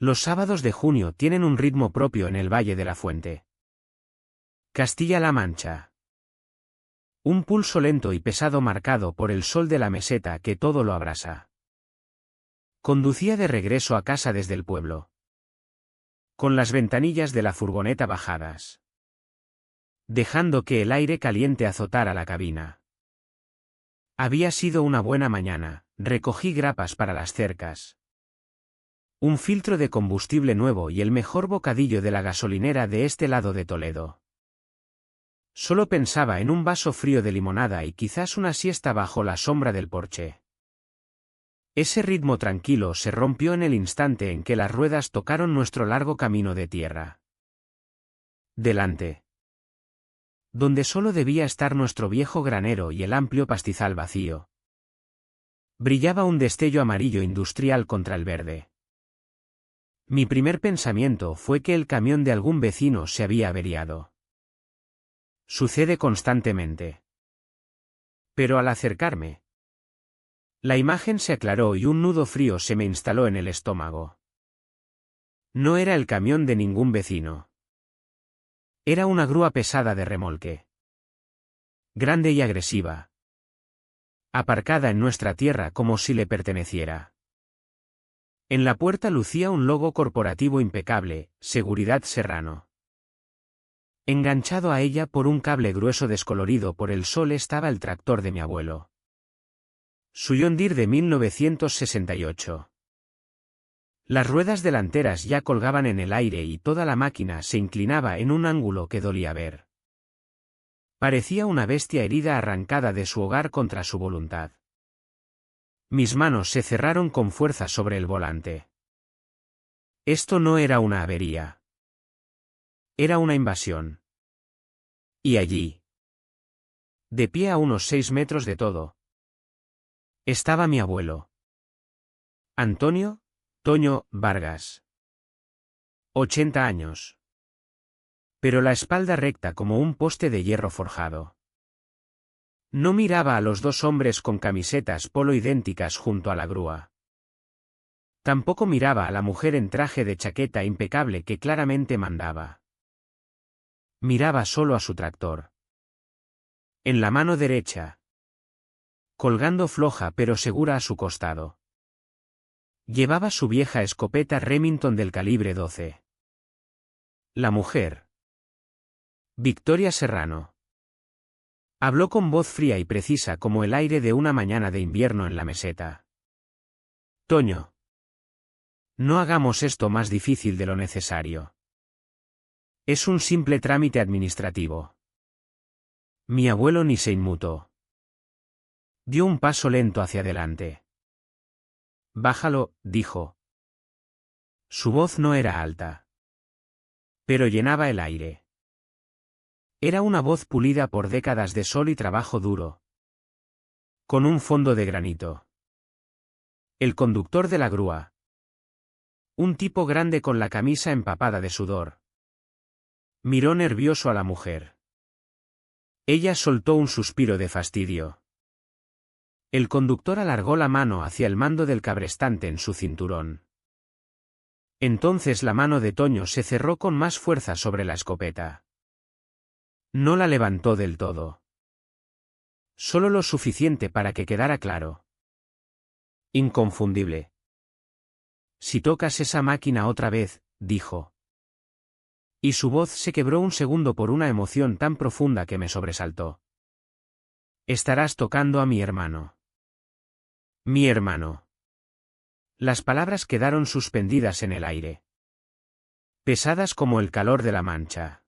Los sábados de junio tienen un ritmo propio en el Valle de la Fuente. Castilla-La Mancha. Un pulso lento y pesado marcado por el sol de la meseta que todo lo abrasa. Conducía de regreso a casa desde el pueblo, con las ventanillas de la furgoneta bajadas, dejando que el aire caliente azotara la cabina. Había sido una buena mañana, recogí grapas para las cercas, un filtro de combustible nuevo y el mejor bocadillo de la gasolinera de este lado de Toledo. Solo pensaba en un vaso frío de limonada y quizás una siesta bajo la sombra del porche. Ese ritmo tranquilo se rompió en el instante en que las ruedas tocaron nuestro largo camino de tierra. Delante, donde solo debía estar nuestro viejo granero y el amplio pastizal vacío, brillaba un destello amarillo industrial contra el verde. Mi primer pensamiento fue que el camión de algún vecino se había averiado. Sucede constantemente. Pero al acercarme, la imagen se aclaró y un nudo frío se me instaló en el estómago. No era el camión de ningún vecino. Era una grúa pesada de remolque. Grande y agresiva. Aparcada en nuestra tierra como si le perteneciera. En la puerta lucía un logo corporativo impecable, Seguridad Serrano. Enganchado a ella por un cable grueso descolorido por el sol estaba el tractor de mi abuelo. Su John Deere de 1968. Las ruedas delanteras ya colgaban en el aire y toda la máquina se inclinaba en un ángulo que dolía ver. Parecía una bestia herida arrancada de su hogar contra su voluntad. Mis manos se cerraron con fuerza sobre el volante. Esto no era una avería. Era una invasión. Y allí, de pie a unos 6 metros de todo, estaba mi abuelo. Antonio Toño Vargas. 80 años. Pero la espalda recta como un poste de hierro forjado. No miraba a los dos hombres con camisetas polo idénticas junto a la grúa. Tampoco miraba a la mujer en traje de chaqueta impecable que claramente mandaba. Miraba solo a su tractor. En la mano derecha, colgando floja pero segura a su costado, llevaba su vieja escopeta Remington del calibre 12. La mujer, Victoria Serrano, habló con voz fría y precisa como el aire de una mañana de invierno en la meseta. Toño, no hagamos esto más difícil de lo necesario. Es un simple trámite administrativo. Mi abuelo ni se inmutó. Dio un paso lento hacia adelante. Bájalo, dijo. Su voz no era alta, pero llenaba el aire. Era una voz pulida por décadas de sol y trabajo duro, con un fondo de granito. El conductor de la grúa, un tipo grande con la camisa empapada de sudor, miró nervioso a la mujer. Ella soltó un suspiro de fastidio. El conductor alargó la mano hacia el mando del cabrestante en su cinturón. Entonces la mano de Toño se cerró con más fuerza sobre la escopeta. No la levantó del todo. Solo lo suficiente para que quedara claro. Inconfundible. Si tocas esa máquina otra vez, dijo. Y su voz se quebró un segundo por una emoción tan profunda que me sobresaltó. Estarás tocando a mi hermano. Mi hermano. Las palabras quedaron suspendidas en el aire, pesadas como el calor de la Mancha.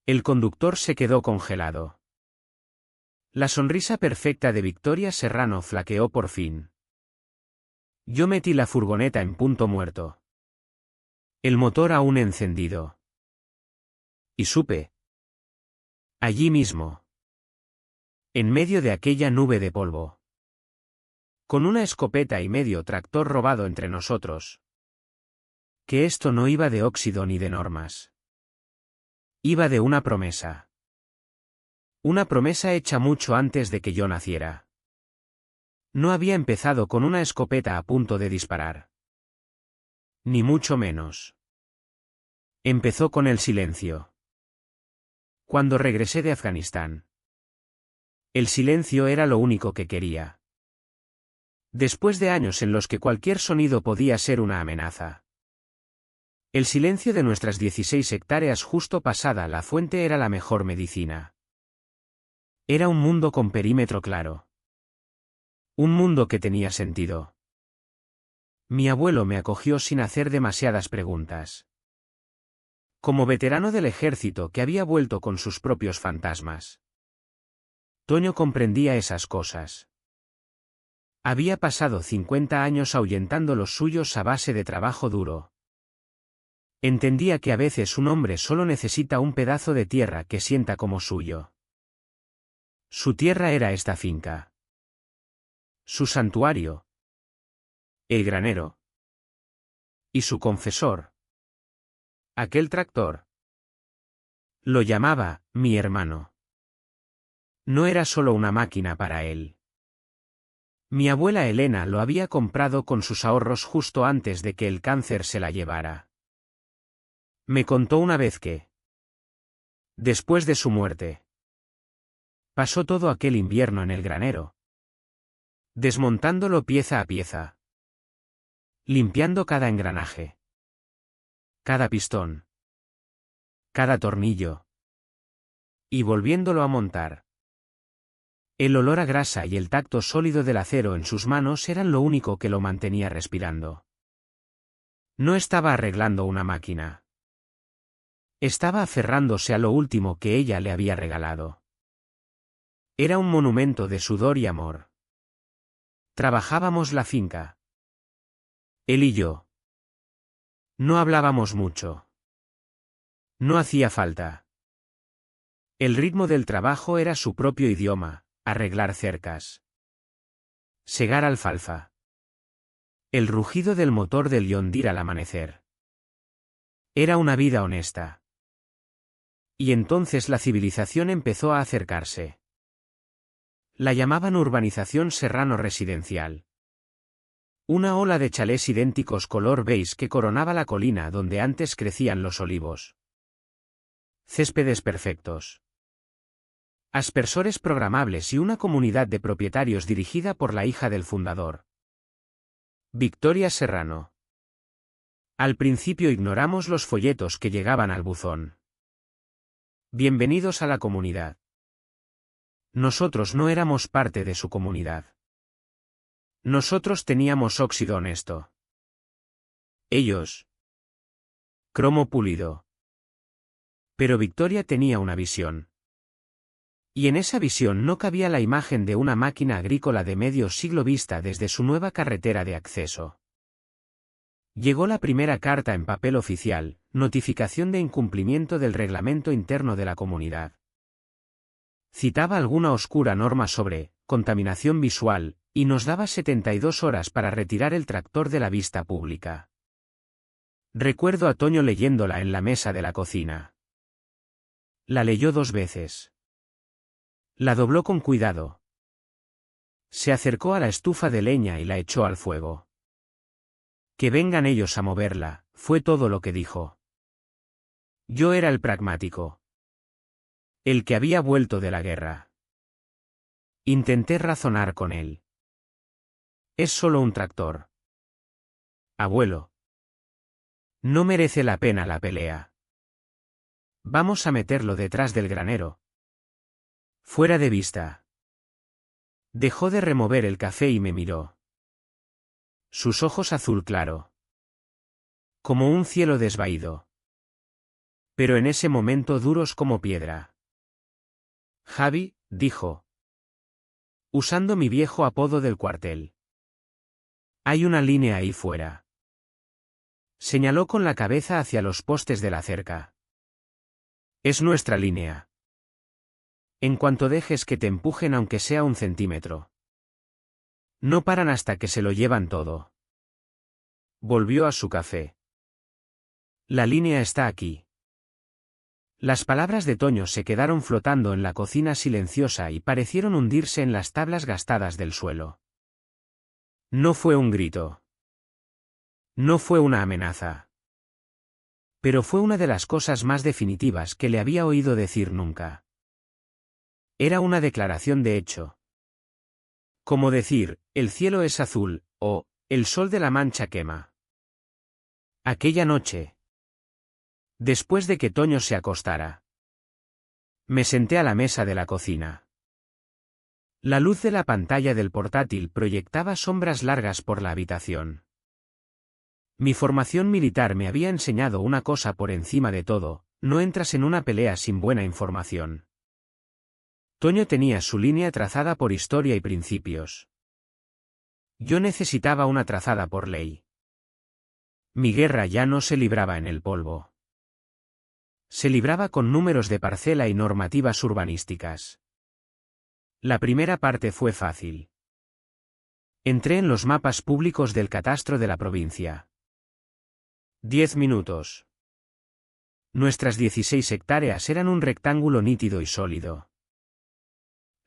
El conductor se quedó congelado. La sonrisa perfecta de Victoria Serrano flaqueó por fin. Yo metí la furgoneta en punto muerto. El motor aún encendido. Y supe. Allí mismo, en medio de aquella nube de polvo, con una escopeta y medio tractor robado entre nosotros, que esto no iba de óxido ni de normas. Iba de una promesa. Una promesa hecha mucho antes de que yo naciera. No había empezado con una escopeta a punto de disparar. Ni mucho menos. Empezó con el silencio. Cuando regresé de Afganistán. El silencio era lo único que quería. Después de años en los que cualquier sonido podía ser una amenaza. El silencio de nuestras 16 hectáreas justo pasada la fuente era la mejor medicina. Era un mundo con perímetro claro. Un mundo que tenía sentido. Mi abuelo me acogió sin hacer demasiadas preguntas. Como veterano del ejército que había vuelto con sus propios fantasmas. Toño comprendía esas cosas. Había pasado 50 años ahuyentando los suyos a base de trabajo duro. Entendía que a veces un hombre solo necesita un pedazo de tierra que sienta como suyo. Su tierra era esta finca. Su santuario. El granero. Y su confesor. Aquel tractor. Lo llamaba, mi hermano. No era solo una máquina para él. Mi abuela Elena lo había comprado con sus ahorros justo antes de que el cáncer se la llevara. Me contó una vez que, después de su muerte, pasó todo aquel invierno en el granero, desmontándolo pieza a pieza, limpiando cada engranaje, cada pistón, cada tornillo, y volviéndolo a montar. El olor a grasa y el tacto sólido del acero en sus manos eran lo único que lo mantenía respirando. No estaba arreglando una máquina. Estaba aferrándose a lo último que ella le había regalado. Era un monumento de sudor y amor. Trabajábamos la finca. Él y yo. No hablábamos mucho. No hacía falta. El ritmo del trabajo era su propio idioma. Arreglar cercas. Segar alfalfa. El rugido del motor del John Deere al amanecer. Era una vida honesta. Y entonces la civilización empezó a acercarse. La llamaban urbanización serrano residencial. Una ola de chalés idénticos color beige que coronaba la colina donde antes crecían los olivos. Céspedes perfectos. Aspersores programables y una comunidad de propietarios dirigida por la hija del fundador. Victoria Serrano. Al principio ignoramos los folletos que llegaban al buzón. Bienvenidos a la comunidad. Nosotros no éramos parte de su comunidad. Nosotros teníamos óxido honesto. Ellos. Cromo pulido. Pero Victoria tenía una visión. Y en esa visión no cabía la imagen de una máquina agrícola de medio siglo vista desde su nueva carretera de acceso. Llegó la primera carta en papel oficial, notificación de incumplimiento del reglamento interno de la comunidad. Citaba alguna oscura norma sobre contaminación visual, y nos daba 72 horas para retirar el tractor de la vista pública. Recuerdo a Toño leyéndola en la mesa de la cocina. La leyó 2 veces. La dobló con cuidado. Se acercó a la estufa de leña y la echó al fuego. Que vengan ellos a moverla, fue todo lo que dijo. Yo era el pragmático. El que había vuelto de la guerra. Intenté razonar con él. Es solo un tractor. Abuelo. No merece la pena la pelea. Vamos a meterlo detrás del granero. Fuera de vista. Dejó de remover el café y me miró. Sus ojos azul claro. Como un cielo desvaído. Pero en ese momento duros como piedra. Javi, dijo. Usando mi viejo apodo del cuartel. Hay una línea ahí fuera. Señaló con la cabeza hacia los postes de la cerca. Es nuestra línea. En cuanto dejes que te empujen aunque sea 1 centímetro. No paran hasta que se lo llevan todo. Volvió a su café. La línea está aquí. Las palabras de Toño se quedaron flotando en la cocina silenciosa y parecieron hundirse en las tablas gastadas del suelo. No fue un grito. No fue una amenaza. Pero fue una de las cosas más definitivas que le había oído decir nunca. Era una declaración de hecho. Como decir, el cielo es azul, o, el sol de la Mancha quema. Aquella noche, después de que Toño se acostara, me senté a la mesa de la cocina. La luz de la pantalla del portátil proyectaba sombras largas por la habitación. Mi formación militar me había enseñado una cosa por encima de todo: no entras en una pelea sin buena información. Toño tenía su línea trazada por historia y principios. Yo necesitaba una trazada por ley. Mi guerra ya no se libraba en el polvo. Se libraba con números de parcela y normativas urbanísticas. La primera parte fue fácil. Entré en los mapas públicos del catastro de la provincia. 10 minutos. Nuestras 16 hectáreas eran un rectángulo nítido y sólido.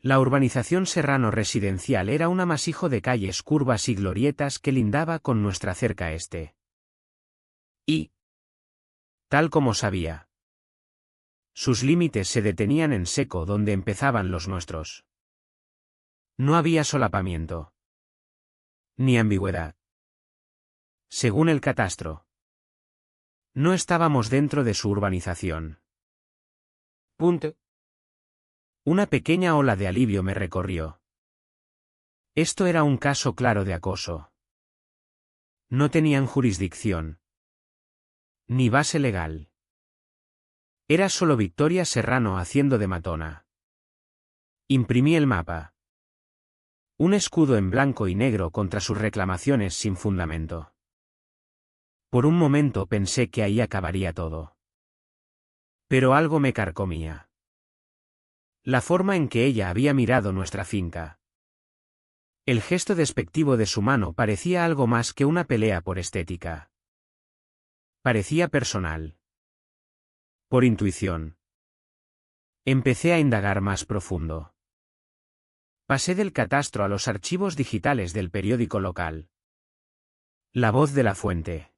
La urbanización Serrano residencial era un amasijo de calles curvas y glorietas que lindaba con nuestra cerca este. Y, tal como sabía, sus límites se detenían en seco donde empezaban los nuestros. No había solapamiento. Ni ambigüedad. Según el catastro, no estábamos dentro de su urbanización. Punto. Una pequeña ola de alivio me recorrió. Esto era un caso claro de acoso. No tenían jurisdicción. Ni base legal. Era solo Victoria Serrano haciendo de matona. Imprimí el mapa. Un escudo en blanco y negro contra sus reclamaciones sin fundamento. Por un momento pensé que ahí acabaría todo. Pero algo me carcomía. La forma en que ella había mirado nuestra finca. El gesto despectivo de su mano parecía algo más que una pelea por estética. Parecía personal. Por intuición. Empecé a indagar más profundo. Pasé del catastro a los archivos digitales del periódico local. La voz de la fuente.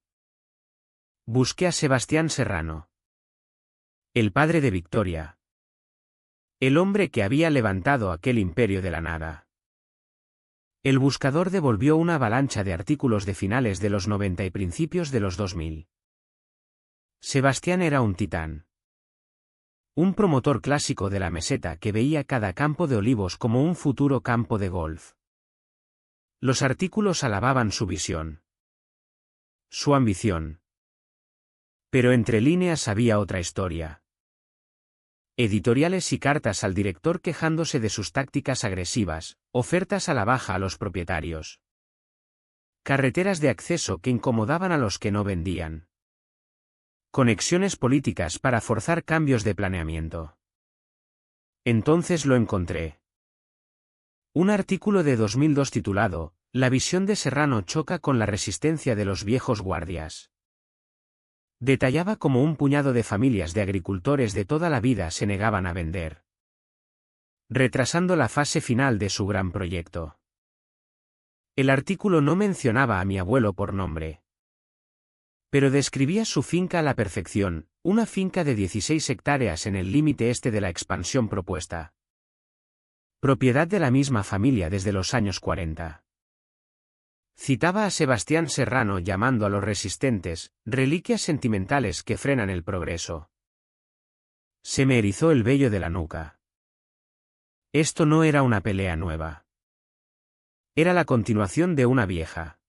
Busqué a Sebastián Serrano. El padre de Victoria. El hombre que había levantado aquel imperio de la nada. El buscador devolvió una avalancha de artículos de finales de los 90 y principios de los 2000. Sebastián era un titán. Un promotor clásico de la meseta que veía cada campo de olivos como un futuro campo de golf. Los artículos alababan su visión. Su ambición. Pero entre líneas había otra historia. Editoriales y cartas al director quejándose de sus tácticas agresivas, ofertas a la baja a los propietarios. Carreteras de acceso que incomodaban a los que no vendían. Conexiones políticas para forzar cambios de planeamiento. Entonces lo encontré. Un artículo de 2002 titulado, La visión de Serrano choca con la resistencia de los viejos guardias. Detallaba cómo un puñado de familias de agricultores de toda la vida se negaban a vender, retrasando la fase final de su gran proyecto. El artículo no mencionaba a mi abuelo por nombre, pero describía su finca a la perfección, una finca de 16 hectáreas en el límite este de la expansión propuesta. Propiedad de la misma familia desde los años 40. Citaba a Sebastián Serrano llamando a los resistentes, reliquias sentimentales que frenan el progreso. Se me erizó el vello de la nuca. Esto no era una pelea nueva. Era la continuación de una vieja.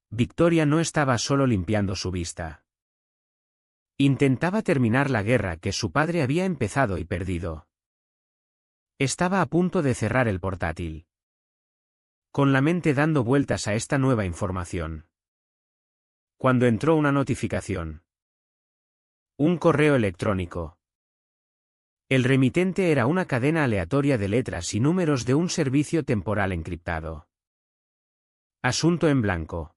Victoria no estaba solo limpiando su vista. Intentaba terminar la guerra que su padre había empezado y perdido. Estaba a punto de cerrar el portátil, con la mente dando vueltas a esta nueva información, cuando entró una notificación. Un correo electrónico. El remitente era una cadena aleatoria de letras y números de un servicio temporal encriptado. Asunto en blanco.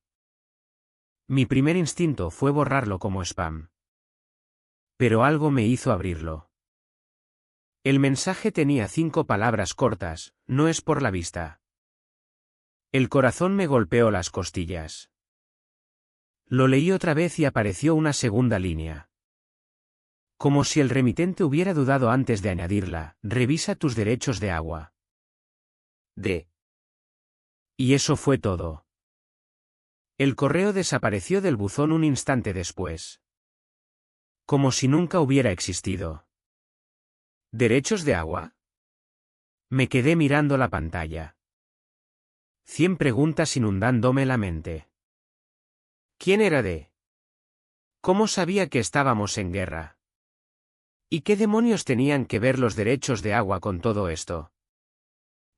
Mi primer instinto fue borrarlo como spam. Pero algo me hizo abrirlo. El mensaje tenía 5 palabras cortas, no es por la vista. El corazón me golpeó las costillas. Lo leí otra vez y apareció una segunda línea. Como si el remitente hubiera dudado antes de añadirla, revisa tus derechos de agua. Y eso fue todo. El correo desapareció del buzón un instante después. Como si nunca hubiera existido. ¿Derechos de agua? Me quedé mirando la pantalla. 100 preguntas inundándome la mente. ¿Quién era D? ¿Cómo sabía que estábamos en guerra? ¿Y qué demonios tenían que ver los derechos de agua con todo esto?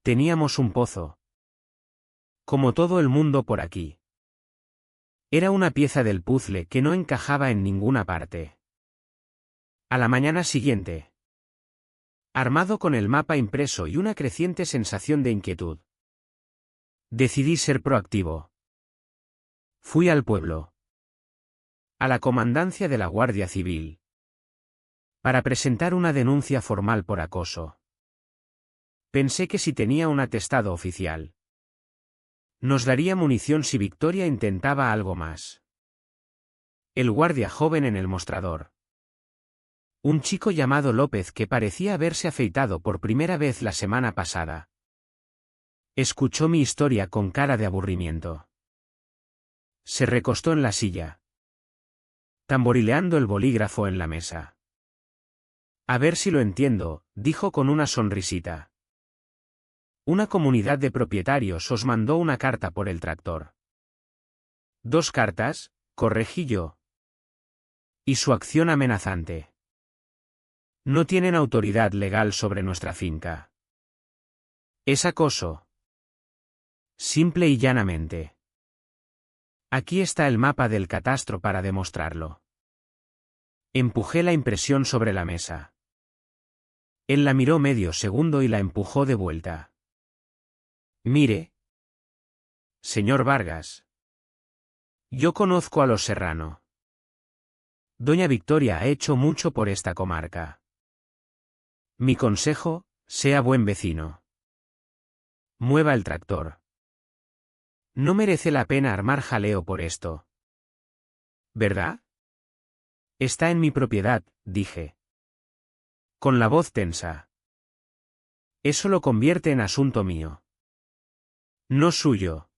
Teníamos un pozo. Como todo el mundo por aquí. Era una pieza del puzzle que no encajaba en ninguna parte. A la mañana siguiente. Armado con el mapa impreso y una creciente sensación de inquietud. Decidí ser proactivo. Fui al pueblo. A la comandancia de la Guardia Civil. Para presentar una denuncia formal por acoso. Pensé que si tenía un atestado oficial, nos daría munición si Victoria intentaba algo más. El guardia joven en el mostrador. Un chico llamado López que parecía haberse afeitado por primera vez la semana pasada. Escuchó mi historia con cara de aburrimiento. Se recostó en la silla, tamborileando el bolígrafo en la mesa. A ver si lo entiendo, dijo con una sonrisita. Una comunidad de propietarios os mandó una carta por el tractor. 2 cartas, corregí yo. Y su acción amenazante. No tienen autoridad legal sobre nuestra finca. Es acoso. Simple y llanamente. Aquí está el mapa del catastro para demostrarlo. Empujé la impresión sobre la mesa. Él la miró medio segundo y la empujó de vuelta. Mire. Señor Vargas. Yo conozco a los Serrano. Doña Victoria ha hecho mucho por esta comarca. Mi consejo, sea buen vecino. Mueva el tractor. No merece la pena armar jaleo por esto. ¿Verdad? Está en mi propiedad, dije. Con la voz tensa. Eso lo convierte en asunto mío. No suyo.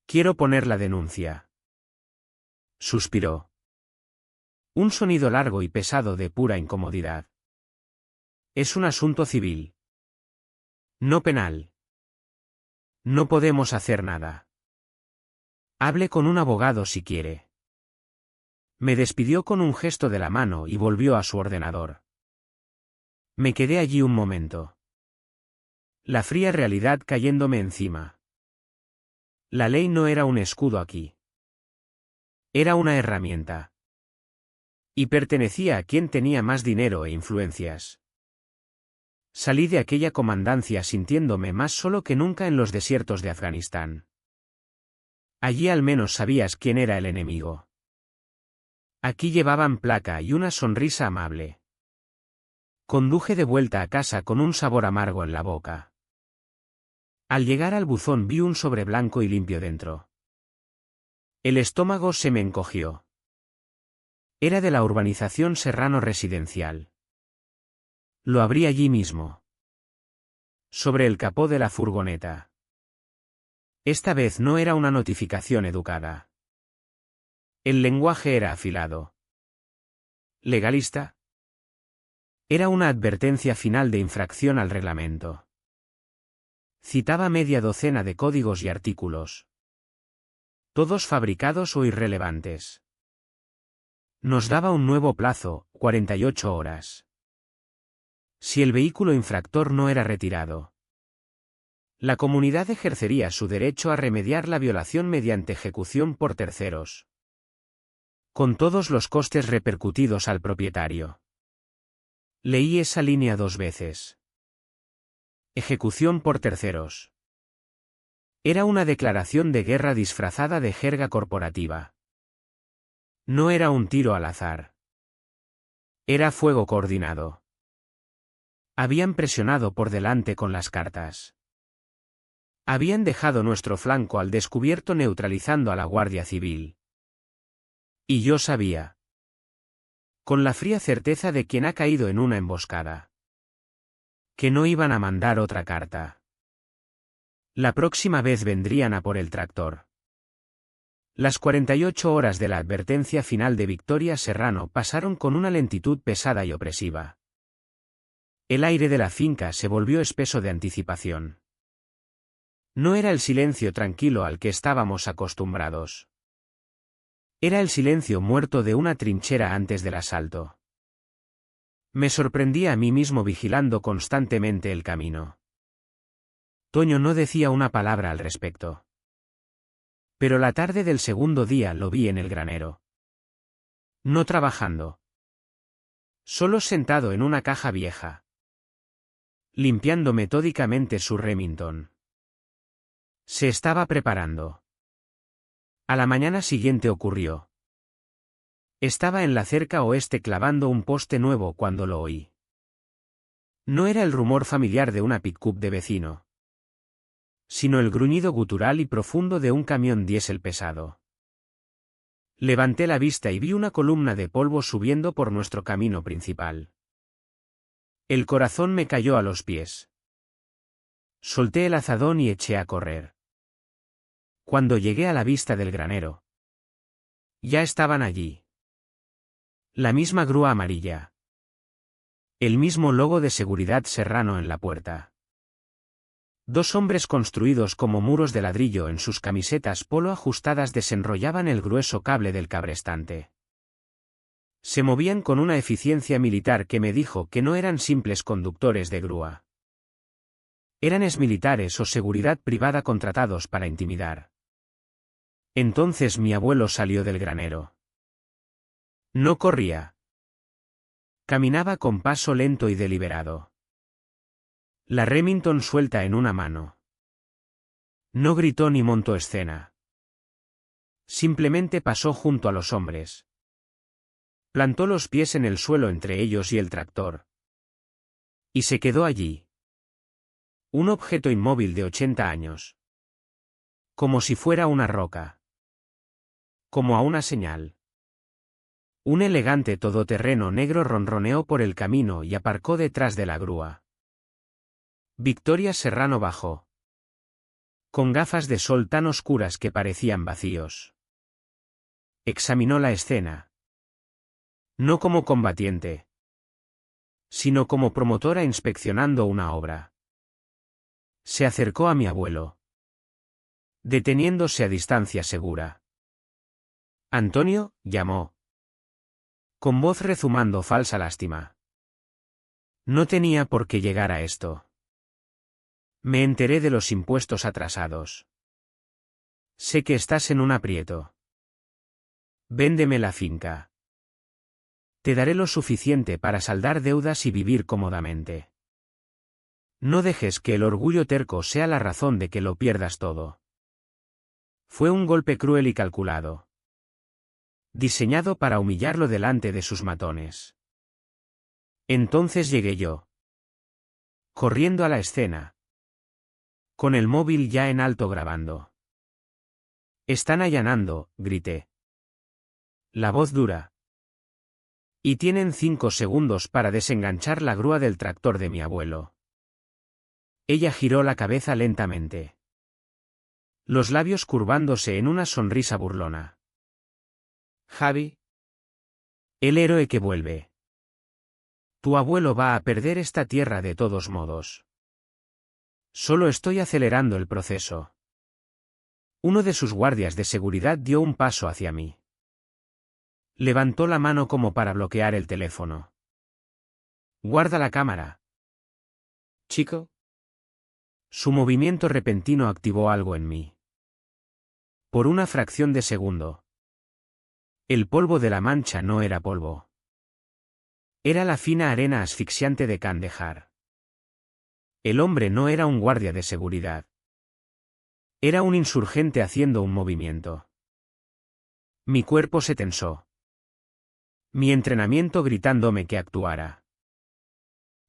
Quiero poner la denuncia. Suspiró. Un sonido largo y pesado de pura incomodidad. Es un asunto civil. No penal. No podemos hacer nada. Hable con un abogado si quiere. Me despidió con un gesto de la mano y volvió a su ordenador. Me quedé allí un momento. La fría realidad cayéndome encima. La ley no era un escudo aquí. Era una herramienta. Y pertenecía a quien tenía más dinero e influencias. Salí de aquella comandancia sintiéndome más solo que nunca en los desiertos de Afganistán. Allí al menos sabías quién era el enemigo. Aquí llevaban placa y una sonrisa amable. Conduje de vuelta a casa con un sabor amargo en la boca. Al llegar al buzón vi un sobre blanco y limpio dentro. El estómago se me encogió. Era de la urbanización Serrano Residencial. Lo abrí allí mismo. Sobre el capó de la furgoneta. Esta vez no era una notificación educada. El lenguaje era afilado. ¿Legalista? Era una advertencia final de infracción al reglamento. Citaba media docena de códigos y artículos. Todos fabricados o irrelevantes. Nos daba un nuevo plazo, 48 horas. Si el vehículo infractor no era retirado, la comunidad ejercería su derecho a remediar la violación mediante ejecución por terceros, con todos los costes repercutidos al propietario. Leí esa línea 2 veces. Ejecución por terceros. Era una declaración de guerra disfrazada de jerga corporativa. No era un tiro al azar. Era fuego coordinado. Habían presionado por delante con las cartas. Habían dejado nuestro flanco al descubierto neutralizando a la Guardia Civil. Y yo sabía. Con la fría certeza de quien ha caído en una emboscada. Que no iban a mandar otra carta. La próxima vez vendrían a por el tractor. Las 48 horas de la advertencia final de Victoria Serrano pasaron con una lentitud pesada y opresiva. El aire de la finca se volvió espeso de anticipación. No era el silencio tranquilo al que estábamos acostumbrados. Era el silencio muerto de una trinchera antes del asalto. Me sorprendía a mí mismo vigilando constantemente el camino. Toño no decía una palabra al respecto. Pero la tarde del segundo día lo vi en el granero. No trabajando. Solo sentado en una caja vieja. Limpiando metódicamente su Remington. Se estaba preparando. A la mañana siguiente ocurrió. Estaba en la cerca oeste clavando un poste nuevo cuando lo oí. No era el rumor familiar de una pick-up de vecino, sino el gruñido gutural y profundo de un camión diésel pesado. Levanté la vista y vi una columna de polvo subiendo por nuestro camino principal. El corazón me cayó a los pies. Solté el azadón y eché a correr. Cuando llegué a la vista del granero, ya estaban allí. La misma grúa amarilla. El mismo logo de seguridad Serrano en la puerta. Dos hombres construidos como muros de ladrillo en sus camisetas polo ajustadas desenrollaban el grueso cable del cabrestante. Se movían con una eficiencia militar que me dijo que no eran simples conductores de grúa. Eran exmilitares o seguridad privada contratados para intimidar. Entonces mi abuelo salió del granero. No corría. Caminaba con paso lento y deliberado. La Remington suelta en una mano. No gritó ni montó escena. Simplemente pasó junto a los hombres. Plantó los pies en el suelo entre ellos y el tractor. Y se quedó allí. Un objeto inmóvil de 80 años. Como si fuera una roca. Como a una señal. Un elegante todoterreno negro ronroneó por el camino y aparcó detrás de la grúa. Victoria Serrano bajó. Con gafas de sol tan oscuras que parecían vacíos. Examinó la escena. No como combatiente, sino como promotora inspeccionando una obra. Se acercó a mi abuelo. Deteniéndose a distancia segura. Antonio, llamó. Con voz rezumando falsa lástima. No tenía por qué llegar a esto. Me enteré de los impuestos atrasados. Sé que estás en un aprieto. Véndeme la finca. Te daré lo suficiente para saldar deudas y vivir cómodamente. No dejes que el orgullo terco sea la razón de que lo pierdas todo. Fue un golpe cruel y calculado. Diseñado para humillarlo delante de sus matones. Entonces llegué yo. Corriendo a la escena. Con el móvil ya en alto grabando. Están allanando, grité. La voz dura. Y tienen 5 segundos para desenganchar la grúa del tractor de mi abuelo. Ella giró la cabeza lentamente. Los labios curvándose en una sonrisa burlona. Javi. El héroe que vuelve. Tu abuelo va a perder esta tierra de todos modos. Solo estoy acelerando el proceso. Uno de sus guardias de seguridad dio un paso hacia mí. Levantó la mano como para bloquear el teléfono. Guarda la cámara. Chico. Su movimiento repentino activó algo en mí. Por una fracción de segundo. El polvo de la mancha no era polvo. Era la fina arena asfixiante de Kandahar. El hombre no era un guardia de seguridad. Era un insurgente haciendo un movimiento. Mi cuerpo se tensó. Mi entrenamiento gritándome que actuara.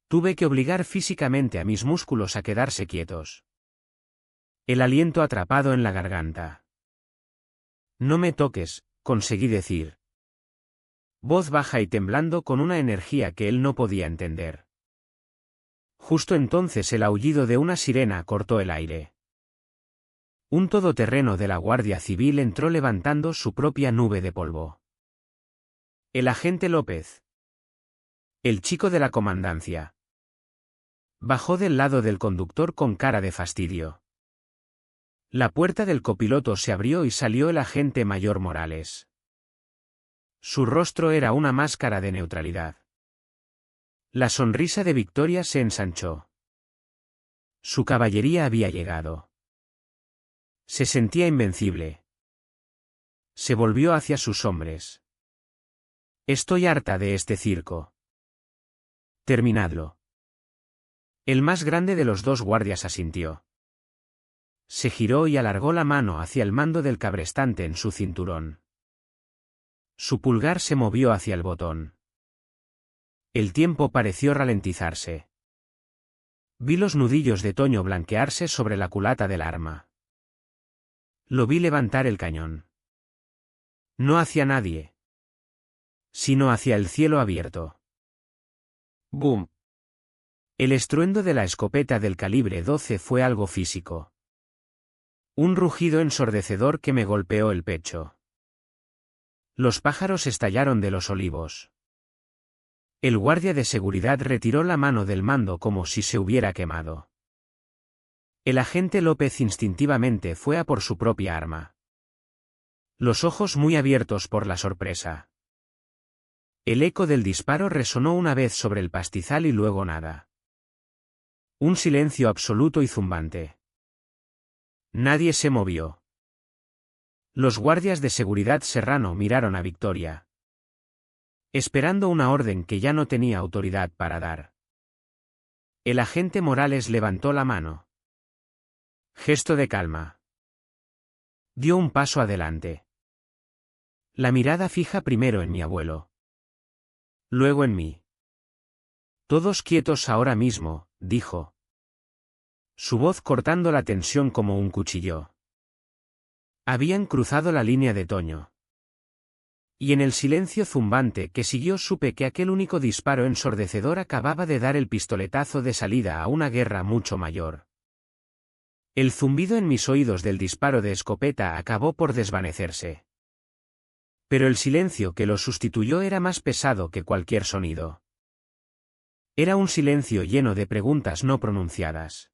Tuve que obligar físicamente a mis músculos a quedarse quietos. El aliento atrapado en la garganta. No me toques, conseguí decir. voz baja y temblando con una energía que él no podía entender. Justo entonces el aullido de una sirena cortó el aire. Un todoterreno de la Guardia Civil entró levantando su propia nube de polvo. El agente López. El chico de la comandancia. Bajó del lado del conductor con cara de fastidio. La puerta del copiloto se abrió y salió el agente mayor Morales. Su rostro era una máscara de neutralidad. La sonrisa de Victoria se ensanchó. Su caballería había llegado. Se sentía invencible. Se volvió hacia sus hombres. Estoy harta de este circo. Terminadlo. El más grande de los dos guardias asintió. Se giró y alargó la mano hacia el mando del cabrestante en su cinturón. Su pulgar se movió hacia el botón. El tiempo pareció ralentizarse. Vi los nudillos de Toño blanquearse sobre la culata del arma. Lo vi levantar el cañón. No hacia nadie, sino hacia el cielo abierto. ¡Bum! El estruendo de la escopeta del calibre 12 fue algo físico. Un rugido ensordecedor que me golpeó el pecho. Los pájaros estallaron de los olivos. El guardia de seguridad retiró la mano del mando como si se hubiera quemado. El agente López instintivamente fue a por su propia arma. Los ojos muy abiertos por la sorpresa. El eco del disparo resonó una vez sobre el pastizal y luego nada. Un silencio absoluto y zumbante. Nadie se movió. Los guardias de seguridad Serrano miraron a Victoria, esperando una orden que ya no tenía autoridad para dar. El agente Morales levantó la mano. Gesto de calma. Dio un paso adelante. La mirada fija primero en mi abuelo. Luego en mí. Todos quietos ahora mismo, dijo. Su voz cortando la tensión como un cuchillo. Habían cruzado la línea de Toño. Y en el silencio zumbante que siguió supe que aquel único disparo ensordecedor acababa de dar el pistoletazo de salida a una guerra mucho mayor. El zumbido en mis oídos del disparo de escopeta acabó por desvanecerse. Pero el silencio que lo sustituyó era más pesado que cualquier sonido. Era un silencio lleno de preguntas no pronunciadas.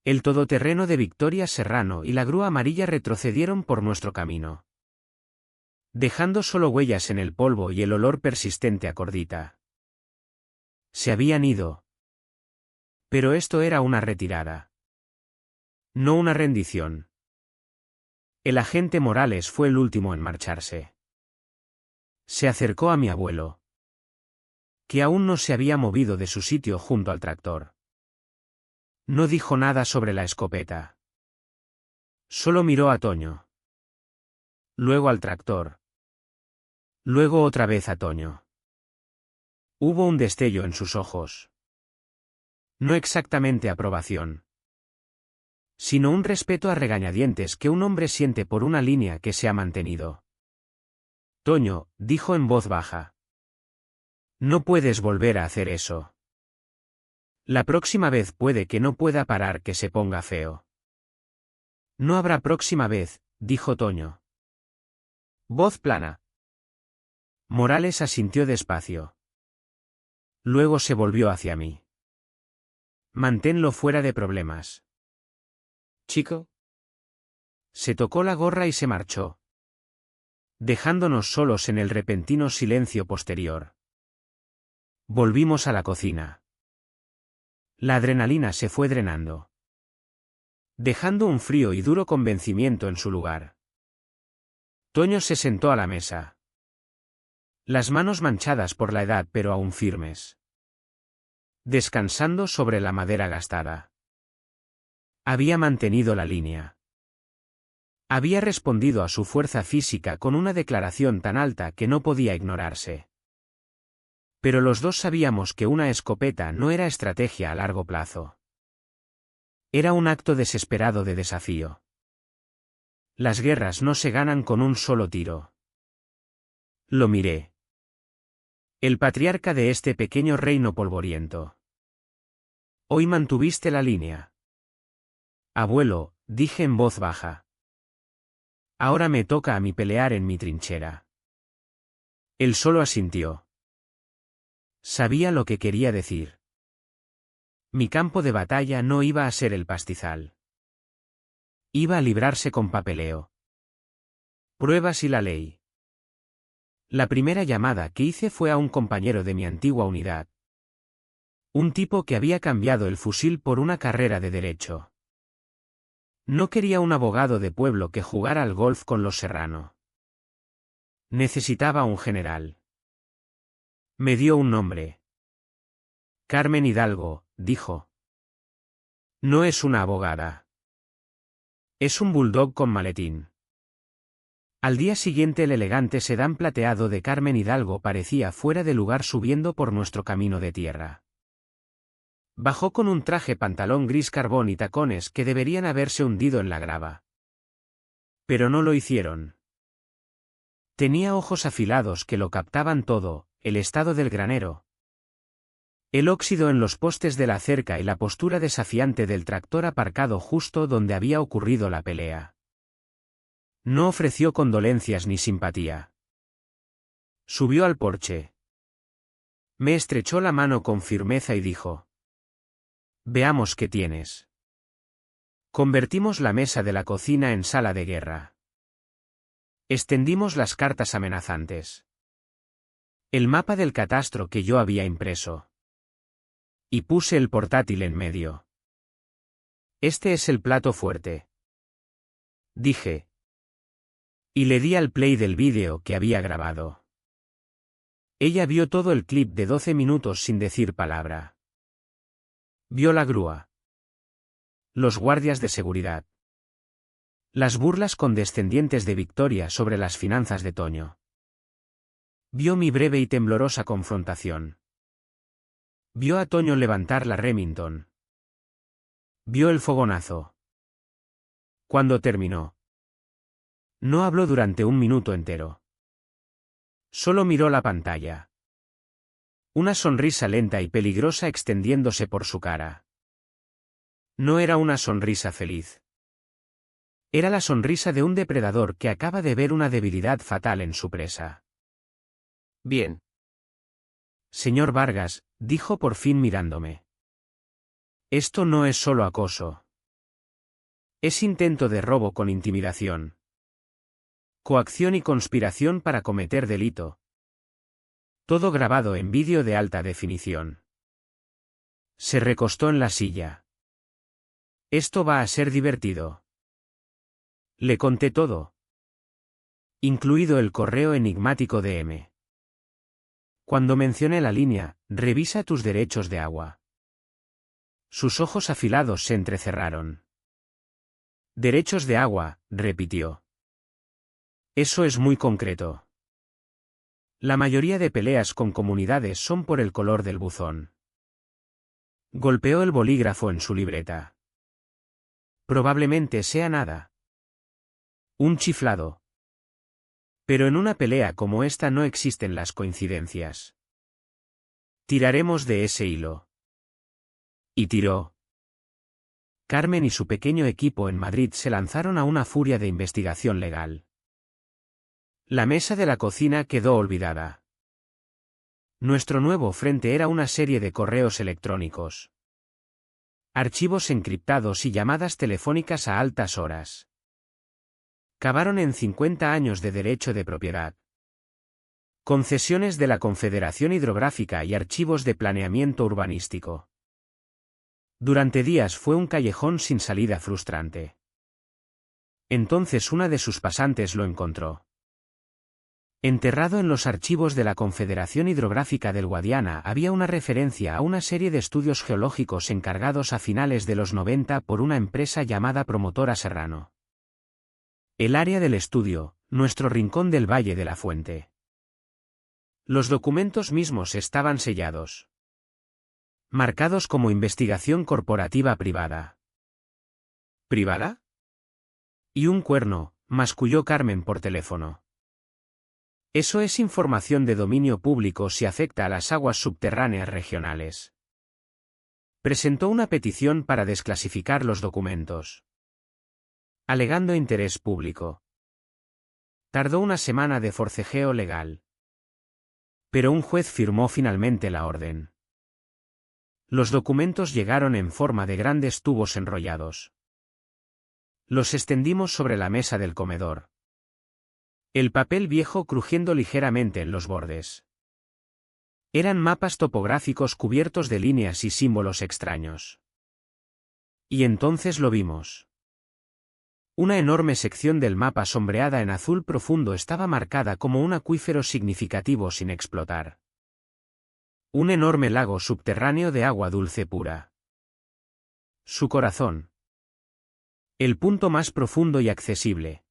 El todoterreno de Victoria Serrano y la grúa amarilla retrocedieron por nuestro camino, dejando solo huellas en el polvo y el olor persistente a cordita. Se habían ido. Pero esto era una retirada. No una rendición. El agente Morales fue el último en marcharse. Se acercó a mi abuelo, que aún no se había movido de su sitio junto al tractor. No dijo nada sobre la escopeta. Solo miró a Toño. Luego al tractor. Luego otra vez a Toño. Hubo un destello en sus ojos. No exactamente aprobación, sino un respeto a regañadientes que un hombre siente por una línea que se ha mantenido. Toño, dijo en voz baja. No puedes volver a hacer eso. La próxima vez puede que no pueda parar que se ponga feo. No habrá próxima vez, dijo Toño. Voz plana. Morales asintió despacio. Luego se volvió hacia mí. Manténlo fuera de problemas. Chico. Se tocó la gorra y se marchó, dejándonos solos en el repentino silencio posterior. Volvimos a la cocina. La adrenalina se fue drenando, dejando un frío y duro convencimiento en su lugar. Toño se sentó a la mesa, las manos manchadas por la edad pero aún firmes, descansando sobre la madera gastada. Había mantenido la línea. Había respondido a su fuerza física con una declaración tan alta que no podía ignorarse. Pero los dos sabíamos que una escopeta no era estrategia a largo plazo. Era un acto desesperado de desafío. Las guerras no se ganan con un solo tiro. Lo miré. El patriarca de este pequeño reino polvoriento. Hoy mantuviste la línea. Abuelo, dije en voz baja. Ahora me toca a mí pelear en mi trinchera. Él solo asintió. Sabía lo que quería decir. Mi campo de batalla no iba a ser el pastizal. Iba a librarse con papeleo. Pruebas y la ley. La primera llamada que hice fue a un compañero de mi antigua unidad. Un tipo que había cambiado el fusil por una carrera de derecho. No quería un abogado de pueblo que jugara al golf con los Serrano. Necesitaba un general. Me dio un nombre. Carmen Hidalgo, dijo. No es una abogada. Es un bulldog con maletín. Al día siguiente el elegante sedán plateado de Carmen Hidalgo parecía fuera de lugar subiendo por nuestro camino de tierra. Bajó con un traje pantalón gris carbón y tacones que deberían haberse hundido en la grava. Pero no lo hicieron. Tenía ojos afilados que lo captaban todo, el estado del granero. El óxido en los postes de la cerca y la postura desafiante del tractor aparcado justo donde había ocurrido la pelea. No ofreció condolencias ni simpatía. Subió al porche. Me estrechó la mano con firmeza y dijo: Veamos qué tienes. Convertimos la mesa de la cocina en sala de guerra. Extendimos las cartas amenazantes. El mapa del catastro que yo había impreso. Y puse el portátil en medio. Este es el plato fuerte. Dije. Y le di al play del vídeo que había grabado. Ella vio todo el clip de 12 minutos sin decir palabra. Vio la grúa. Los guardias de seguridad. Las burlas condescendientes de Victoria sobre las finanzas de Toño. Vio mi breve y temblorosa confrontación. Vio a Toño levantar la Remington. Vio el fogonazo. Cuando terminó. No habló durante un minuto entero. Solo miró la pantalla. Una sonrisa lenta y peligrosa extendiéndose por su cara. No era una sonrisa feliz. Era la sonrisa de un depredador que acaba de ver una debilidad fatal en su presa. Bien. Señor Vargas, dijo por fin mirándome. Esto no es solo acoso. Es intento de robo con intimidación. Coacción y conspiración para cometer delito. Todo grabado en vídeo de alta definición. Se recostó en la silla. Esto va a ser divertido. Le conté todo. Incluido el correo enigmático de M. Cuando mencioné la línea, revisa tus derechos de agua. Sus ojos afilados se entrecerraron. Derechos de agua, repitió. Eso es muy concreto. La mayoría de peleas con comunidades son por el color del buzón. Golpeó el bolígrafo en su libreta. Probablemente sea nada. Un chiflado. Pero en una pelea como esta no existen las coincidencias. Tiraremos de ese hilo. Y tiró. Carmen y su pequeño equipo en Madrid se lanzaron a una furia de investigación legal. La mesa de la cocina quedó olvidada. Nuestro nuevo frente era una serie de correos electrónicos. Archivos encriptados y llamadas telefónicas a altas horas. Cavaron en 50 años de derecho de propiedad. Concesiones de la Confederación Hidrográfica y archivos de planeamiento urbanístico. Durante días fue un callejón sin salida frustrante. Entonces una de sus pasantes lo encontró. Enterrado en los archivos de la Confederación Hidrográfica del Guadiana había una referencia a una serie de estudios geológicos encargados a finales de los 90 por una empresa llamada Promotora Serrano. El área del estudio, nuestro rincón del Valle de la Fuente. Los documentos mismos estaban sellados. Marcados como investigación corporativa privada. ¿Privada? Y un cuerno, masculló Carmen por teléfono. Eso es información de dominio público si afecta a las aguas subterráneas regionales. Presentó una petición para desclasificar los documentos, alegando interés público. Tardó una semana de forcejeo legal. Pero un juez firmó finalmente la orden. Los documentos llegaron en forma de grandes tubos enrollados. Los extendimos sobre la mesa del comedor. El papel viejo crujiendo ligeramente en los bordes. Eran mapas topográficos cubiertos de líneas y símbolos extraños. Y entonces lo vimos. Una enorme sección del mapa sombreada en azul profundo estaba marcada como un acuífero significativo sin explotar. Un enorme lago subterráneo de agua dulce pura. Su corazón. El punto más profundo y accesible.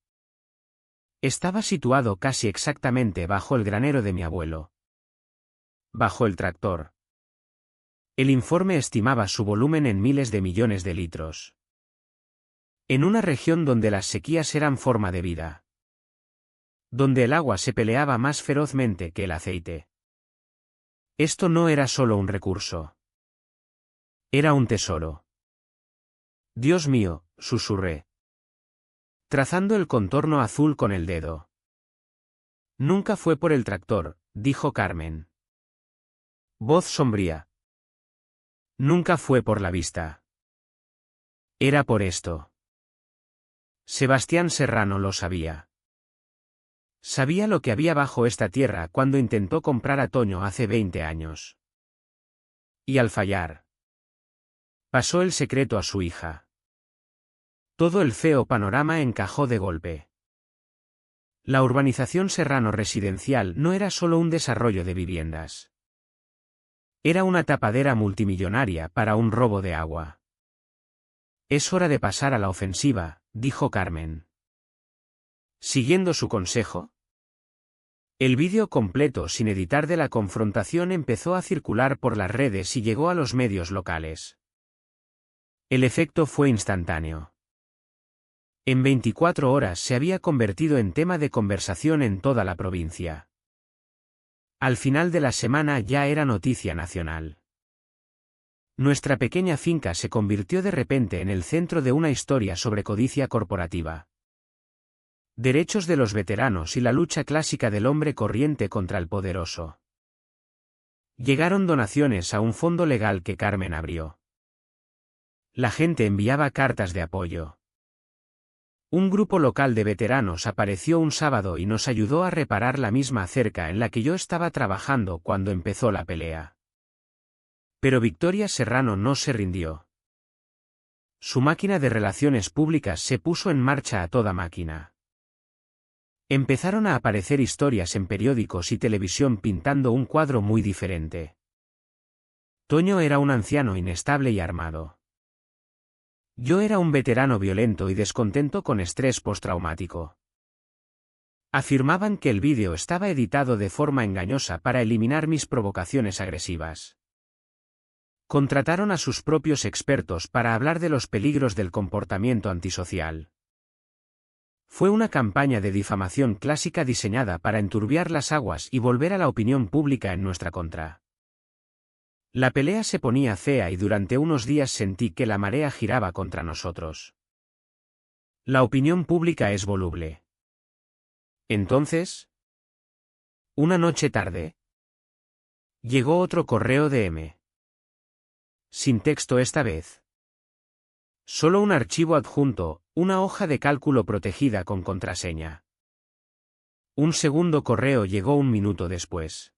Estaba situado casi exactamente bajo el granero de mi abuelo. Bajo el tractor. El informe estimaba su volumen en miles de millones de litros. En una región donde las sequías eran forma de vida. Donde el agua se peleaba más ferozmente que el aceite. Esto no era solo un recurso. Era un tesoro. Dios mío, susurré. Trazando el contorno azul con el dedo. Nunca fue por el tractor, dijo Carmen. Voz sombría. Nunca fue por la vista. Era por esto. Sebastián Serrano lo sabía. Sabía lo que había bajo esta tierra cuando intentó comprar a Toño hace 20 años. Y al fallar, pasó el secreto a su hija. Todo el feo panorama encajó de golpe. La urbanización Serrano residencial no era solo un desarrollo de viviendas. Era una tapadera multimillonaria para un robo de agua. Es hora de pasar a la ofensiva, dijo Carmen. Siguiendo su consejo, el vídeo completo sin editar de la confrontación empezó a circular por las redes y llegó a los medios locales. El efecto fue instantáneo. En 24 horas se había convertido en tema de conversación en toda la provincia. Al final de la semana ya era noticia nacional. Nuestra pequeña finca se convirtió de repente en el centro de una historia sobre codicia corporativa. Derechos de los veteranos y la lucha clásica del hombre corriente contra el poderoso. Llegaron donaciones a un fondo legal que Carmen abrió. La gente enviaba cartas de apoyo. Un grupo local de veteranos apareció un sábado y nos ayudó a reparar la misma cerca en la que yo estaba trabajando cuando empezó la pelea. Pero Victoria Serrano no se rindió. Su máquina de relaciones públicas se puso en marcha a toda máquina. Empezaron a aparecer historias en periódicos y televisión pintando un cuadro muy diferente. Toño era un anciano inestable y armado. Yo era un veterano violento y descontento con estrés postraumático. Afirmaban que el vídeo estaba editado de forma engañosa para eliminar mis provocaciones agresivas. Contrataron a sus propios expertos para hablar de los peligros del comportamiento antisocial. Fue una campaña de difamación clásica diseñada para enturbiar las aguas y volver a la opinión pública en nuestra contra. La pelea se ponía fea y durante unos días sentí que la marea giraba contra nosotros. La opinión pública es voluble. Entonces, una noche tarde, llegó otro correo de M. Sin texto esta vez. Solo un archivo adjunto, una hoja de cálculo protegida con contraseña. Un segundo correo llegó un minuto después.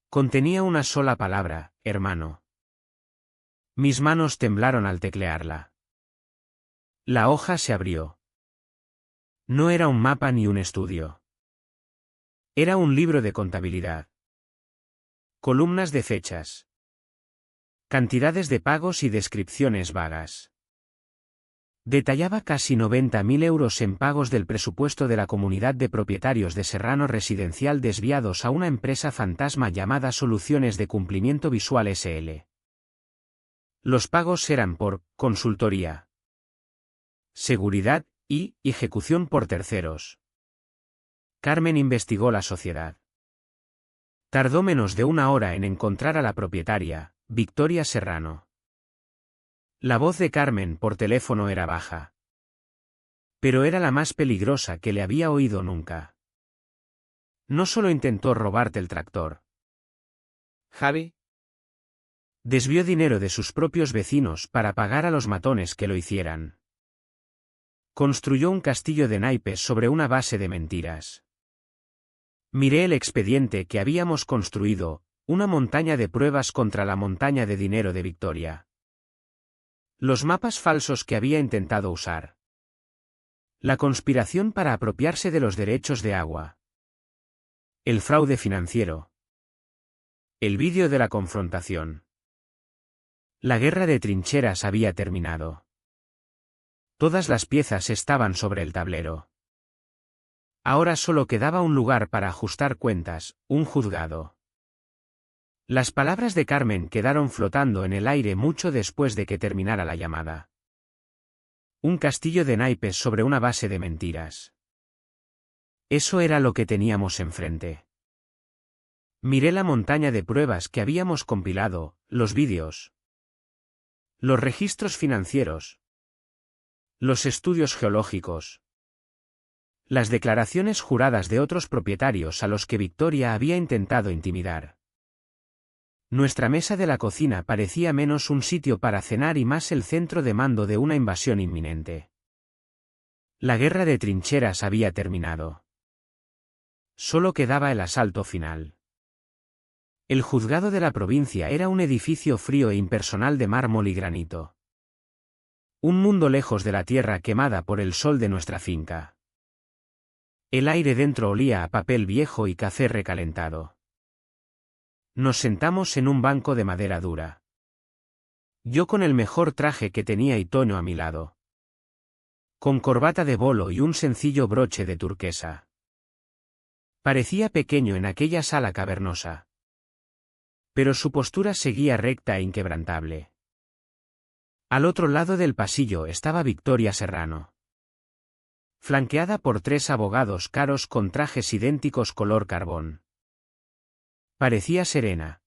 Contenía una sola palabra, hermano. Mis manos temblaron al teclearla. La hoja se abrió. No era un mapa ni un estudio. Era un libro de contabilidad. Columnas de fechas. Cantidades de pagos y descripciones vagas. Detallaba casi 90.000 euros en pagos del presupuesto de la comunidad de propietarios de Serrano Residencial desviados a una empresa fantasma llamada Soluciones de Cumplimiento Visual S.L. Los pagos eran por consultoría, seguridad y ejecución por terceros. Carmen investigó la sociedad. Tardó menos de una hora en encontrar a la propietaria, Victoria Serrano. La voz de Carmen por teléfono era baja. Pero era la más peligrosa que le había oído nunca. No solo intentó robarte el tractor. Javi, Desvió dinero de sus propios vecinos para pagar a los matones que lo hicieran. Construyó un castillo de naipes sobre una base de mentiras. Miré el expediente que habíamos construido, una montaña de pruebas contra la montaña de dinero de Victoria. Los mapas falsos que había intentado usar. La conspiración para apropiarse de los derechos de agua. El fraude financiero. El vídeo de la confrontación. La guerra de trincheras había terminado. Todas las piezas estaban sobre el tablero. Ahora solo quedaba un lugar para ajustar cuentas, un juzgado. Las palabras de Carmen quedaron flotando en el aire mucho después de que terminara la llamada. Un castillo de naipes sobre una base de mentiras. Eso era lo que teníamos enfrente. Miré la montaña de pruebas que habíamos compilado, los vídeos. Los registros financieros. Los estudios geológicos. Las declaraciones juradas de otros propietarios a los que Victoria había intentado intimidar. Nuestra mesa de la cocina parecía menos un sitio para cenar y más el centro de mando de una invasión inminente. La guerra de trincheras había terminado. Solo quedaba el asalto final. El juzgado de la provincia era un edificio frío e impersonal de mármol y granito. Un mundo lejos de la tierra quemada por el sol de nuestra finca. El aire dentro olía a papel viejo y café recalentado. Nos sentamos en un banco de madera dura. Yo con el mejor traje que tenía y Toño a mi lado. Con corbata de bolo y un sencillo broche de turquesa. Parecía pequeño en aquella sala cavernosa. Pero su postura seguía recta e inquebrantable. Al otro lado del pasillo estaba Victoria Serrano. Flanqueada por 3 abogados caros con trajes idénticos color carbón. Parecía serena.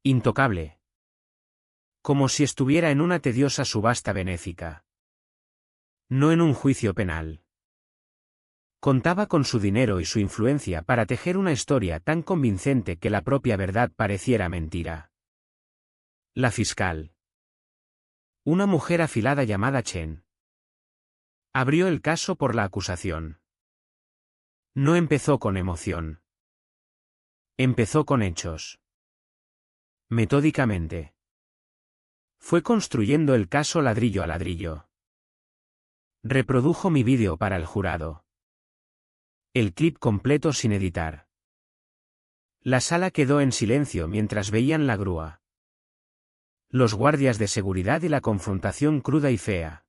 Intocable. Como si estuviera en una tediosa subasta benéfica. No en un juicio penal. Contaba con su dinero y su influencia para tejer una historia tan convincente que la propia verdad pareciera mentira. La fiscal. Una mujer afilada llamada Chen. Abrió el caso por la acusación. No empezó con emoción. Empezó con hechos. Metódicamente. Fue construyendo el caso ladrillo a ladrillo. Reprodujo mi vídeo para el jurado. El clip completo sin editar. La sala quedó en silencio mientras veían la grúa. Los guardias de seguridad y la confrontación cruda y fea.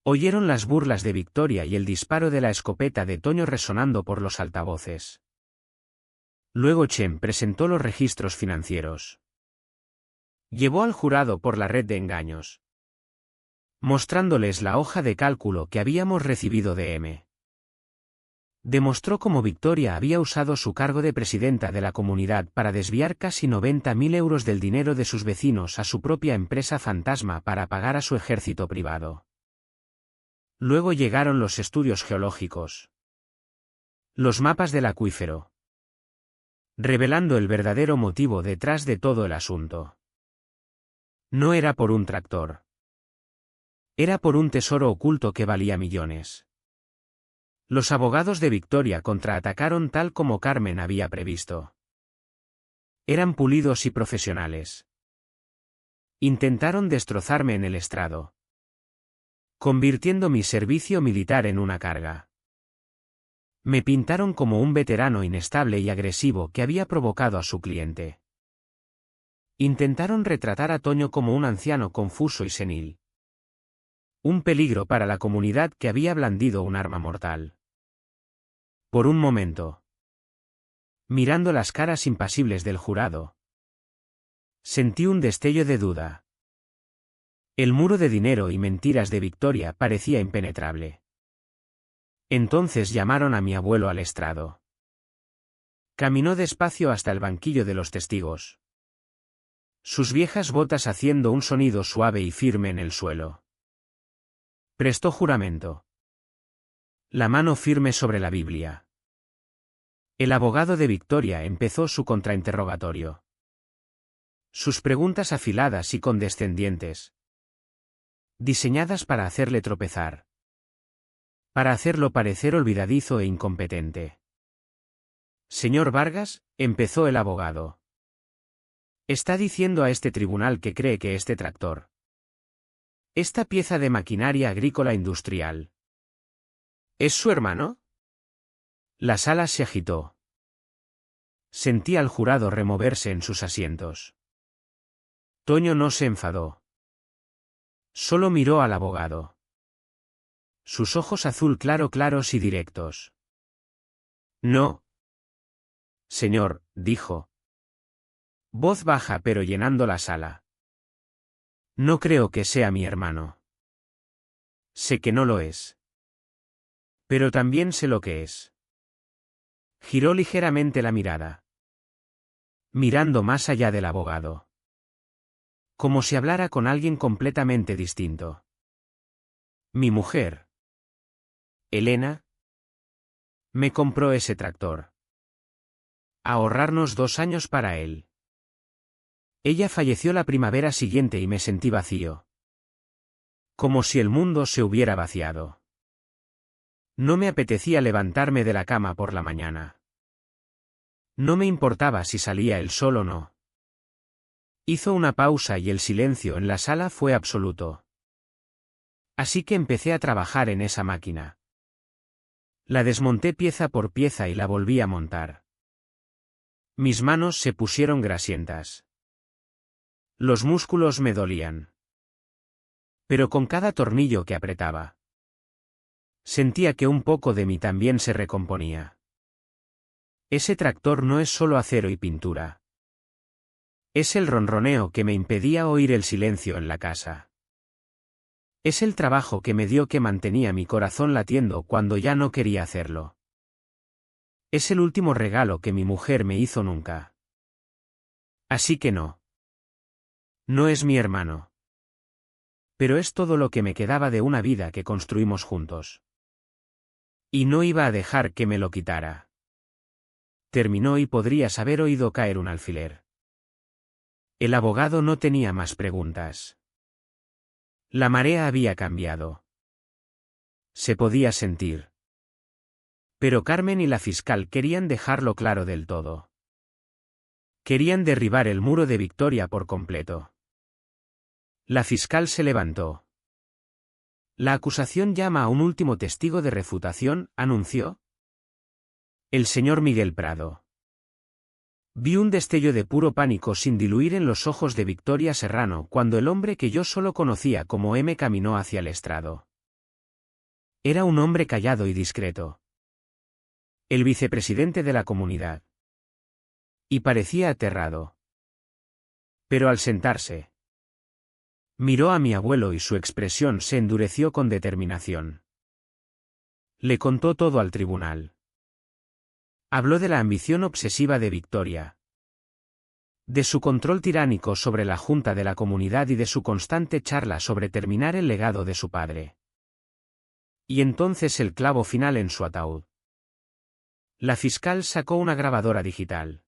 Oyeron las burlas de Victoria y el disparo de la escopeta de Toño resonando por los altavoces. Luego Chen presentó los registros financieros. Llevó al jurado por la red de engaños. Mostrándoles la hoja de cálculo que habíamos recibido de M. Demostró cómo Victoria había usado su cargo de presidenta de la comunidad para desviar casi 90.000 euros del dinero de sus vecinos a su propia empresa fantasma para pagar a su ejército privado. Luego llegaron los estudios geológicos. Los mapas del acuífero. Revelando el verdadero motivo detrás de todo el asunto. No era por un tractor. Era por un tesoro oculto que valía millones. Los abogados de Victoria contraatacaron tal como Carmen había previsto. Eran pulidos y profesionales. Intentaron destrozarme en el estrado. Convirtiendo mi servicio militar en una carga. Me pintaron como un veterano inestable y agresivo que había provocado a su cliente. Intentaron retratar a Toño como un anciano confuso y senil. Un peligro para la comunidad que había blandido un arma mortal. Por un momento. Mirando las caras impasibles del jurado. Sentí un destello de duda. El muro de dinero y mentiras de Victoria parecía impenetrable. Entonces llamaron a mi abuelo al estrado. Caminó despacio hasta el banquillo de los testigos. Sus viejas botas haciendo un sonido suave y firme en el suelo. Prestó juramento. La mano firme sobre la Biblia. El abogado de Victoria empezó su contrainterrogatorio. Sus preguntas afiladas y condescendientes. Diseñadas para hacerle tropezar. Para hacerlo parecer olvidadizo e incompetente. Señor Vargas, empezó el abogado. Está diciendo a este tribunal que cree que este tractor. Esta pieza de maquinaria agrícola industrial. ¿Es su hermano? La sala se agitó. Sentí al jurado removerse en sus asientos. Toño no se enfadó. Solo miró al abogado. Sus ojos azul claro claros y directos. No. Señor, dijo. Voz baja pero llenando la sala. No creo que sea mi hermano. Sé que no lo es. Pero también sé lo que es. Giró ligeramente la mirada. Mirando más allá del abogado. Como si hablara con alguien completamente distinto. Mi mujer. Elena. Me compró ese tractor. Ahorrarnos 2 años para él. Ella falleció la primavera siguiente y me sentí vacío. Como si el mundo se hubiera vaciado. No me apetecía levantarme de la cama por la mañana. No me importaba si salía el sol o no. Hizo una pausa y el silencio en la sala fue absoluto. Así que empecé a trabajar en esa máquina. La desmonté pieza por pieza y la volví a montar. Mis manos se pusieron grasientas. Los músculos me dolían. Pero con cada tornillo que apretaba, sentía que un poco de mí también se recomponía. Ese tractor no es solo acero y pintura. Es el ronroneo que me impedía oír el silencio en la casa. Es el trabajo que me dio que mantenía mi corazón latiendo cuando ya no quería hacerlo. Es el último regalo que mi mujer me hizo nunca. Así que no. No es mi hermano. Pero es todo lo que me quedaba de una vida que construimos juntos. Y no iba a dejar que me lo quitara. Terminó y podrías haber oído caer un alfiler. El abogado no tenía más preguntas. La marea había cambiado. Se podía sentir. Pero Carmen y la fiscal querían dejarlo claro del todo. Querían derribar el muro de Victoria por completo. La fiscal se levantó. La acusación llama a un último testigo de refutación, anunció. El señor Miguel Prado. Vi un destello de puro pánico sin diluir en los ojos de Victoria Serrano cuando el hombre que yo solo conocía como M caminó hacia el estrado. Era un hombre callado y discreto. El vicepresidente de la comunidad. Y parecía aterrado. Pero al sentarse, miró a mi abuelo y su expresión se endureció con determinación. Le contó todo al tribunal. Habló de la ambición obsesiva de Victoria. De su control tiránico sobre la junta de la comunidad y de su constante charla sobre terminar el legado de su padre. Y entonces el clavo final en su ataúd. La fiscal sacó una grabadora digital.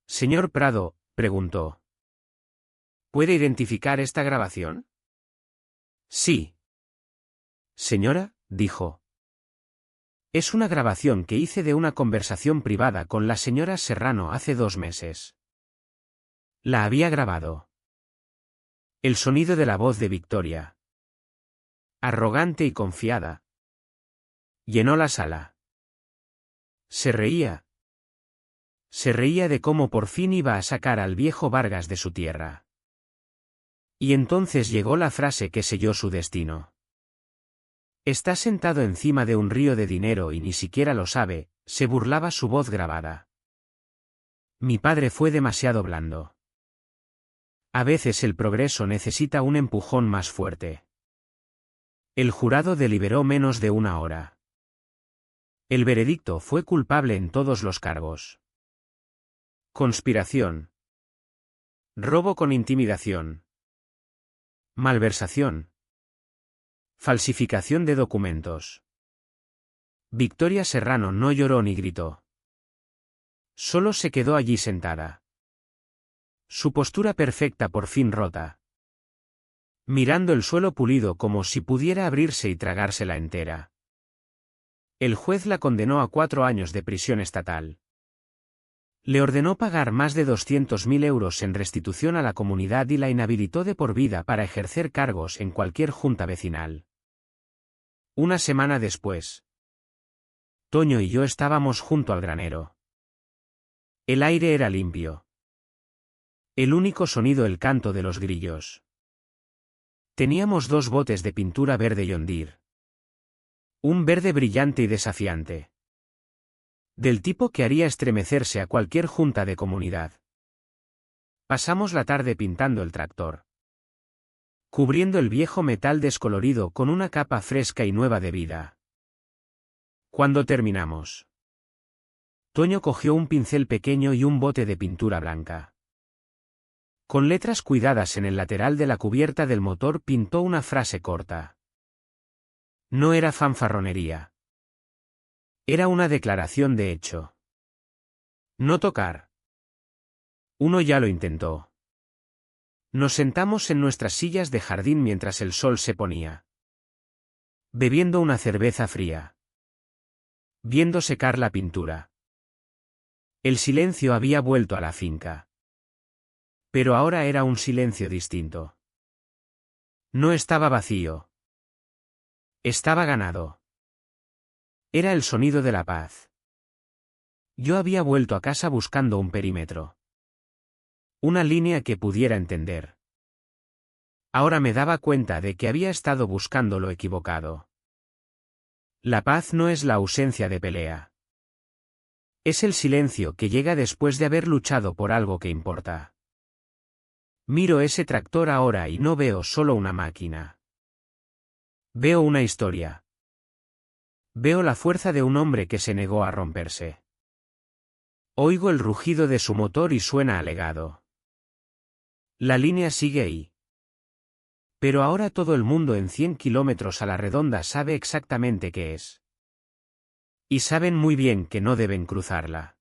Señor Prado, preguntó. ¿Puede identificar esta grabación? Sí. Señora, dijo. Es una grabación que hice de una conversación privada con la señora Serrano hace 2 meses. La había grabado. El sonido de la voz de Victoria. Arrogante y confiada. Llenó la sala. Se reía. Se reía de cómo por fin iba a sacar al viejo Vargas de su tierra. Y entonces llegó la frase que selló su destino. Está sentado encima de un río de dinero y ni siquiera lo sabe, se burlaba su voz grabada. Mi padre fue demasiado blando. A veces el progreso necesita un empujón más fuerte. El jurado deliberó menos de 1 hora. El veredicto fue culpable en todos los cargos. Conspiración. Robo con intimidación. Malversación. Falsificación de documentos. Victoria Serrano no lloró ni gritó. Solo se quedó allí sentada. Su postura perfecta por fin rota. Mirando el suelo pulido como si pudiera abrirse y tragársela entera. El juez la condenó a 4 años de prisión estatal. Le ordenó pagar más de 200.000 euros en restitución a la comunidad y la inhabilitó de por vida para ejercer cargos en cualquier junta vecinal. Una semana después, Toño y yo estábamos junto al granero. El aire era limpio. El único sonido el canto de los grillos. Teníamos 2 botes de pintura verde John Deere. Un verde brillante y desafiante. Del tipo que haría estremecerse a cualquier junta de comunidad. Pasamos la tarde pintando el tractor. Cubriendo el viejo metal descolorido con una capa fresca y nueva de vida. Cuando terminamos, Toño cogió un pincel pequeño y un bote de pintura blanca. Con letras cuidadas en el lateral de la cubierta del motor pintó una frase corta. No era fanfarronería. Era una declaración de hecho. No tocar. Uno ya lo intentó. Nos sentamos en nuestras sillas de jardín mientras el sol se ponía. Bebiendo una cerveza fría. Viendo secar la pintura. El silencio había vuelto a la finca. Pero ahora era un silencio distinto. No estaba vacío. Estaba ganado. Era el sonido de la paz. Yo había vuelto a casa buscando un perímetro. Una línea que pudiera entender. Ahora me daba cuenta de que había estado buscando lo equivocado. La paz no es la ausencia de pelea. Es el silencio que llega después de haber luchado por algo que importa. Miro ese tractor ahora y no veo solo una máquina. Veo una historia. Veo la fuerza de un hombre que se negó a romperse. Oigo el rugido de su motor y suena alegado. La línea sigue ahí. Pero ahora todo el mundo en 100 kilómetros a la redonda sabe exactamente qué es. Y saben muy bien que no deben cruzarla.